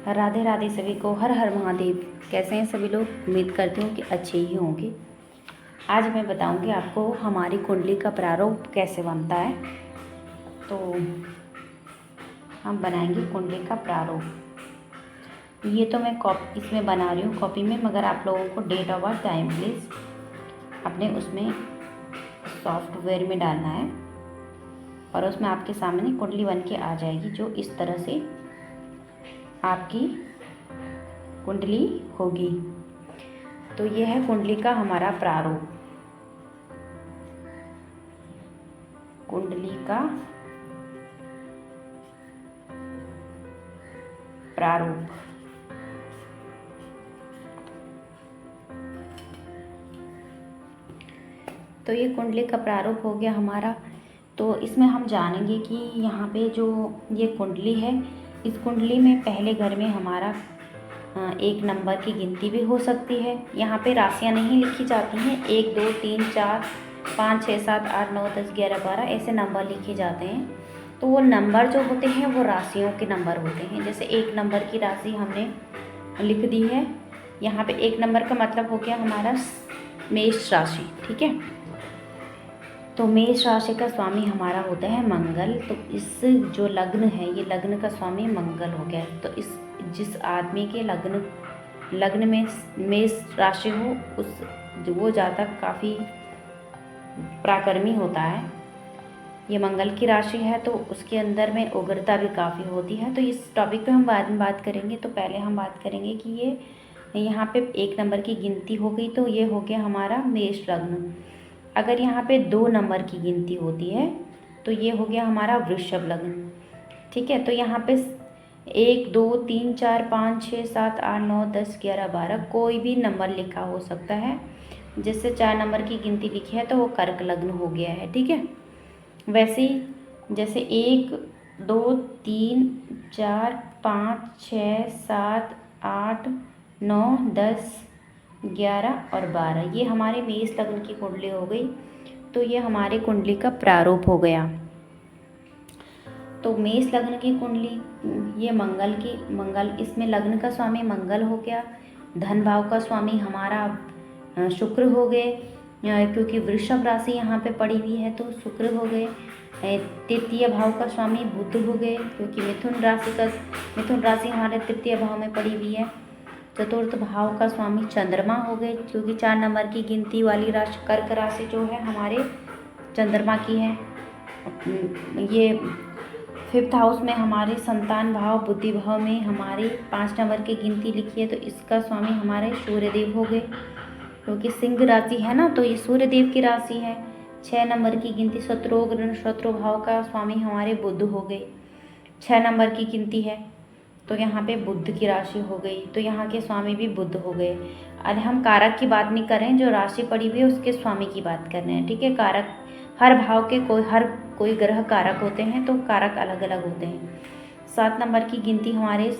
राधे राधे सभी को, हर हर महादेव। कैसे हैं सभी लोग? उम्मीद करती हूँ कि अच्छे ही होंगे। आज मैं बताऊंगी आपको हमारी कुंडली का प्रारूप कैसे बनता है। तो हम बनाएंगे कुंडली का प्रारूप। ये तो मैं इसमें बना रही हूँ कॉपी में, मगर आप लोगों को date of birth time place अपने उसमें सॉफ्टवेयर में डालना है और उसमें आपके सामने कुंडली बन के आ जाएगी, जो इस तरह से आपकी कुंडली होगी। तो ये है कुंडली का हमारा प्रारूप। कुंडली का प्रारूप। तो ये कुंडली का प्रारूप हो गया हमारा। तो इसमें हम जानेंगे कि यहाँ पे जो ये कुंडली है, इस कुंडली में पहले घर में हमारा 1 नंबर की गिनती भी हो सकती है। यहाँ पे राशियाँ नहीं लिखी जाती हैं। 1 2 3 4 5 6 7 8 9 10 11 12 ऐसे नंबर लिखे जाते हैं। तो वो नंबर जो होते हैं वो राशियों के नंबर होते हैं। जैसे 1 नंबर की राशि हमने लिख दी है। यहाँ पे 1 नंबर का मतलब हो गया हमारा मेष राशि। ठीक है, तो मेष राशि का स्वामी हमारा होता है मंगल। तो इस जो लग्न है, ये लग्न का स्वामी मंगल हो गया। तो इस जिस आदमी के लग्न में मेष राशि हो, उस वो जातक काफ़ी पराक्रमी होता है। ये मंगल की राशि है तो उसके अंदर में उग्रता भी काफ़ी होती है। तो इस टॉपिक पे हम बाद में बात करेंगे। तो पहले हम बात करेंगे कि ये यहाँ पे 1 नंबर की गिनती हो गई, तो ये हो गया हमारा मेष लग्न। अगर यहाँ पे 2 नंबर की गिनती होती है तो ये हो गया हमारा वृषभ लग्न। ठीक है, तो यहाँ पे 1 2 3 4 5 6 7 8 9 10 11 12 कोई भी नंबर लिखा हो सकता है। जिससे 4 नंबर की गिनती लिखी है तो वो कर्क लग्न हो गया है। ठीक है, वैसे ही जैसे 1 2 3 4 5 6 7 8 9 10 11 और 12 ये हमारे मेष लग्न की कुंडली हो गई। तो ये हमारे कुंडली का प्रारूप हो गया। तो मेष लग्न की कुंडली ये मंगल इसमें लग्न का स्वामी मंगल हो गया। धन भाव का स्वामी हमारा शुक्र हो गए, क्योंकि वृषभ राशि यहाँ पे पड़ी हुई है तो शुक्र हो गए। तृतीय भाव का स्वामी बुध हो गए, क्योंकि मिथुन राशि हमारे तृतीय भाव में पड़ी हुई है। चतुर्थ भाव का स्वामी चंद्रमा हो गए, क्योंकि 4 नंबर की गिनती वाली राशि कर्क राशि जो है हमारे चंद्रमा की है। ये 5th हाउस में हमारे संतान भाव बुद्धि भाव में हमारी 5 नंबर की गिनती लिखी है, तो इसका स्वामी हमारे सूर्यदेव हो गए, क्योंकि सिंह राशि है ना, तो ये सूर्यदेव की राशि है। 6 नंबर की गिनती शत्रु भाव का स्वामी हमारे बुध हो गए। 6 नंबर की गिनती है तो यहाँ पे बुध की राशि हो गई, तो यहाँ के स्वामी भी बुध हो गए। अरे हम कारक की बात नहीं कर रहे हैं, जो राशि पड़ी हुई है उसके स्वामी की बात कर रहे हैं। ठीक है, कारक हर भाव के कोई ग्रह कारक होते हैं, तो कारक अलग अलग होते हैं। 7 नंबर की गिनती हमारे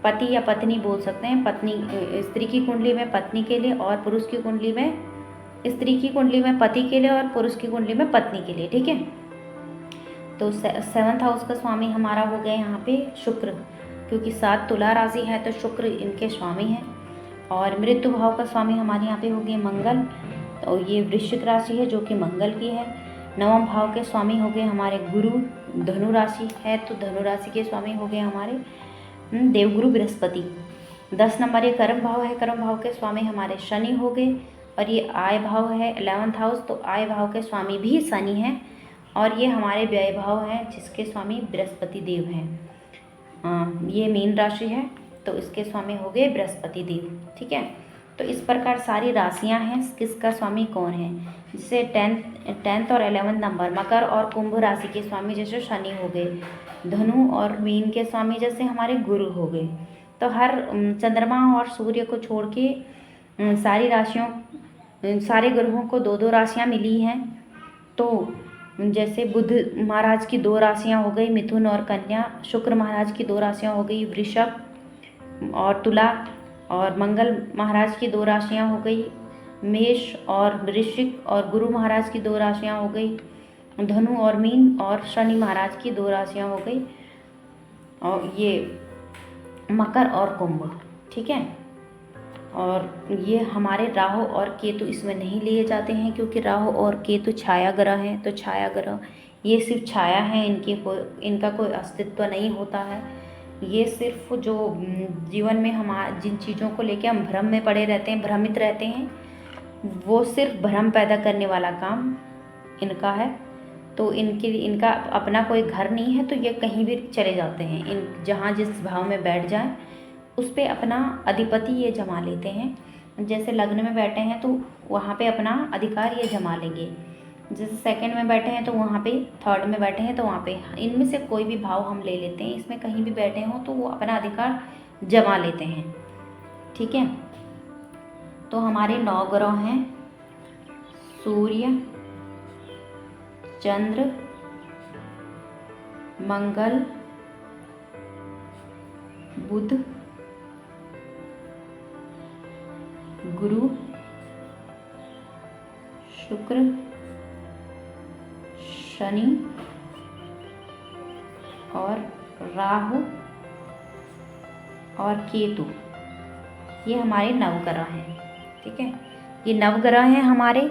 पति या पत्नी बोल सकते हैं। पत्नी स्त्री की कुंडली में पत्नी के लिए और पुरुष की कुंडली में स्त्री की कुंडली में पति के लिए और पुरुष की कुंडली में पत्नी के लिए। ठीक है, तो 7th हाउस का स्वामी हमारा हो गया यहाँ पे शुक्र, क्योंकि 7 तुला राशि है तो शुक्र इनके स्वामी हैं। और मृत्यु भाव का स्वामी हमारे यहाँ पे हो गए मंगल, तो ये वृश्चिक राशि है जो कि मंगल की है। 9वें भाव के स्वामी हो गए हमारे गुरु। धनु राशि है तो धनु राशि के स्वामी हो गए हमारे देवगुरु बृहस्पति। 10 नंबर ये कर्म भाव है, कर्म भाव के स्वामी हमारे शनि हो गए। और ये आय भाव है 11th हाउस, तो आय भाव के स्वामी भी शनि हैं। और ये हमारे व्यय भाव हैं जिसके स्वामी बृहस्पति देव हैं। ये मीन राशि है तो इसके स्वामी हो गए बृहस्पति देव। ठीक है, तो इस प्रकार सारी राशियां हैं, किसका स्वामी कौन है। जैसे 10th और 11th नंबर मकर और कुंभ राशि के स्वामी जैसे शनि हो गए। धनु और मीन के स्वामी जैसे हमारे गुरु हो गए। तो हर चंद्रमा और सूर्य को छोड़ के सारे ग्रहों को 2-2 राशियाँ मिली हैं। तो जैसे बुध महाराज की 2 राशियाँ हो गई मिथुन और कन्या, शुक्र महाराज की 2 राशियाँ हो गई वृषभ और तुला, और मंगल महाराज की 2 राशियाँ हो गई मेष और वृश्चिक, और गुरु महाराज की 2 राशियाँ हो गई धनु और मीन, और शनि महाराज की 2 राशियाँ हो गई। और ये मकर और कुंभ, ठीक है। और ये हमारे राहु और केतु इसमें नहीं लिए जाते हैं, क्योंकि राहु और केतु छाया ग्रह हैं। तो छाया ग्रह ये सिर्फ छाया है, इनका कोई अस्तित्व नहीं होता है। ये सिर्फ जो जीवन में हम जिन चीज़ों को लेकर हम भ्रम में पड़े रहते हैं, भ्रमित रहते हैं, वो सिर्फ भ्रम पैदा करने वाला काम इनका है। तो इनका अपना कोई घर नहीं है, तो ये कहीं भी चले जाते हैं। इन जहाँ जिस भाव में बैठ जाएं उस पे अपना अधिपति ये जमा लेते हैं। जैसे लग्न में बैठे हैं तो वहाँ पे अपना अधिकार ये जमा लेंगे। जैसे सेकंड में बैठे हैं तो वहाँ पे, थर्ड में बैठे हैं तो वहाँ पे, इनमें से कोई भी भाव हम ले लेते हैं, इसमें कहीं भी बैठे हों तो वो अपना अधिकार जमा लेते हैं, ठीक है। तो हमारे 9 ग्रह हैं: सूर्य, चंद्र, मंगल, बुध, गुरु, शुक्र, शनि और राहु और केतु। ये हमारे नवग्रह हैं, ठीक है। ये नवग्रह हैं हमारे।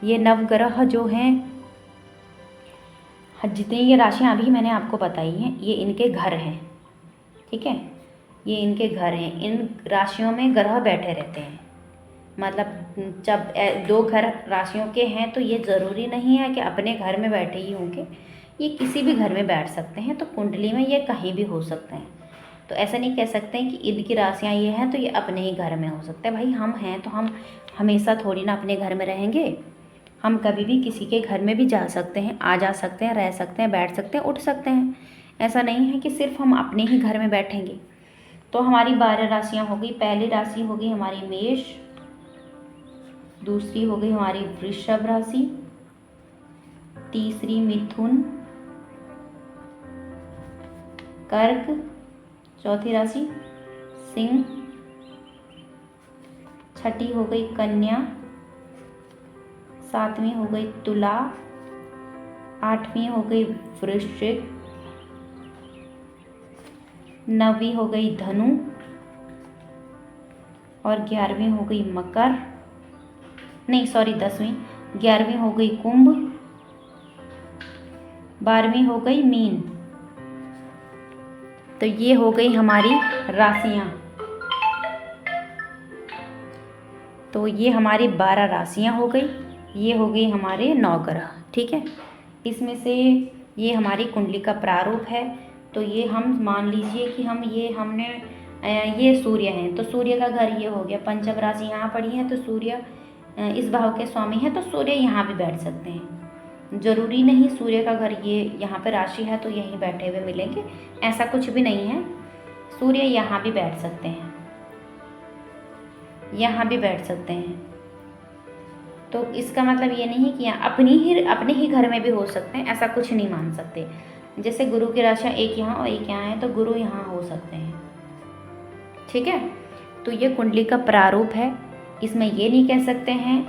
ये नवग्रह जो हैं, जितनी ये राशियाँ अभी मैंने आपको बताई हैं, ये इनके घर हैं, ठीक है। ये इनके घर हैं। इन राशियों में ग्रह बैठे रहते हैं। मतलब जब 2 घर राशियों के हैं तो ये ज़रूरी नहीं है कि अपने घर में बैठे ही होंगे, ये किसी भी घर में बैठ सकते हैं। तो कुंडली में ये कहीं भी हो सकते हैं। तो ऐसा नहीं कह सकते हैं कि इनकी राशियाँ ये हैं तो ये अपने ही घर में हो सकते हैं। भाई हम हैं तो हम हमेशा थोड़ी ना अपने घर में रहेंगे। हम कभी भी किसी के घर में भी जा सकते हैं, आ जा सकते हैं, रह सकते हैं, बैठ सकते हैं, उठ सकते हैं। ऐसा नहीं है कि सिर्फ हम अपने ही घर में बैठेंगे। तो हमारी 12 राशियाँ हो गई। पहली राशि हो गई हमारी मेष, दूसरी हो गई हमारी वृषभ राशि, तीसरी मिथुन, कर्क, चौथी राशि सिंह, छठी हो गई कन्या, सातवीं हो गई तुला, आठवीं हो गई वृश्चिक, नवीं हो गई धनु और 11वीं हो गई मकर, नहीं सॉरी 10वीं, 11वीं हो गई कुंभ, 12वीं हो गई मीन। तो ये हो गई हमारी राशियां। तो ये हमारी 12 राशियां हो गई। ये हो गई हमारे 9 ग्रह, ठीक है। इसमें से ये हमारी कुंडली का प्रारूप है। तो ये हम मान लीजिए कि ये सूर्य हैं, तो सूर्य का घर ये हो गया। पंचम राशि यहाँ पड़ी है तो सूर्य इस भाव के स्वामी हैं, तो सूर्य यहाँ भी बैठ सकते हैं। जरूरी नहीं सूर्य का घर ये यहाँ पे राशि है तो यहीं बैठे हुए मिलेंगे, ऐसा कुछ भी नहीं है। सूर्य यहाँ भी बैठ सकते हैं, यहाँ भी बैठ सकते हैं। तो इसका मतलब ये नहीं कि अपने ही घर में भी हो सकते हैं, ऐसा कुछ नहीं मान सकते। जैसे गुरु की राशियाँ एक यहाँ और एक यहाँ है तो गुरु यहाँ हो सकते हैं, ठीक है। तो ये कुंडली का प्रारूप है। इसमें ये नहीं कह सकते हैं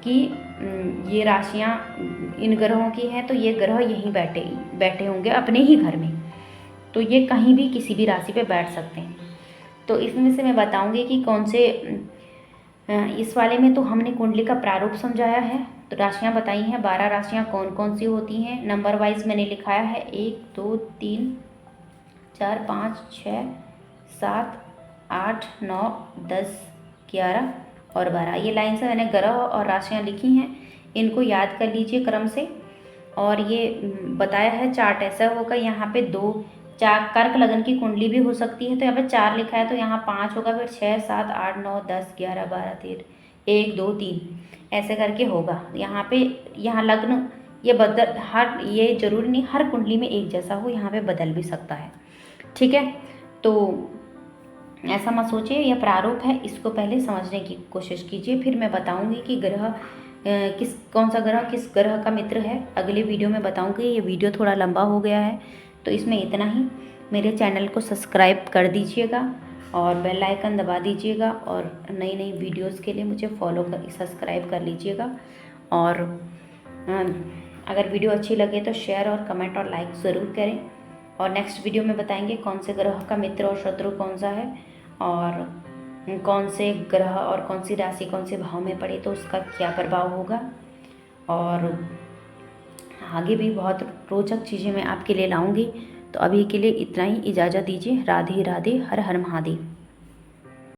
कि ये राशियाँ इन ग्रहों की हैं तो ये ग्रह यहीं बैठे होंगे अपने ही घर में। तो ये कहीं भी किसी भी राशि पे बैठ सकते हैं। तो इसमें से मैं बताऊंगी कि कौन से, इस वाले में तो हमने कुंडली का प्रारूप समझाया है। तो राशियाँ बताई हैं, 12 राशियाँ कौन कौन सी होती हैं। नंबर वाइज मैंने लिखाया है 1 2 3 4 5 6 7 8 9 10 11 और 12। ये लाइन से मैंने ग्रह और राशियाँ लिखी हैं, इनको याद कर लीजिए क्रम से। और ये बताया है चार्ट ऐसा होगा, यहाँ पे 4 कर्क लगन की कुंडली भी हो सकती है, तो यहाँ पे 4 लिखा है तो यहाँ 5 होगा, फिर 6 7 8 9 10 11 12 13 1 2 3 ऐसे करके होगा। यहाँ लग्न ये जरूरी नहीं हर कुंडली में एक जैसा हो, यहाँ पे बदल भी सकता है, ठीक है। तो ऐसा मत सोचिए, यह प्रारूप है, इसको पहले समझने की कोशिश कीजिए। फिर मैं बताऊंगी कि कौन सा ग्रह किस ग्रह का मित्र है, अगले वीडियो में बताऊंगी। ये वीडियो थोड़ा लंबा हो गया है तो इसमें इतना ही। मेरे चैनल को सब्सक्राइब कर दीजिएगा और बेल आइकन दबा दीजिएगा, और नई नई वीडियोस के लिए मुझे सब्सक्राइब कर लीजिएगा। और अगर वीडियो अच्छी लगे तो शेयर और कमेंट और लाइक ज़रूर करें। और नेक्स्ट वीडियो में बताएंगे कौन से ग्रह का मित्र और शत्रु कौन सा है, और कौन से ग्रह और कौन सी राशि कौन से भाव में पड़े तो उसका क्या प्रभाव होगा। और आगे भी बहुत रोचक चीज़ें मैं आपके लिए लाऊंगी। तो अभी के लिए इतना ही, इजाज़त दीजिए। राधे राधे, हर हर महादेव।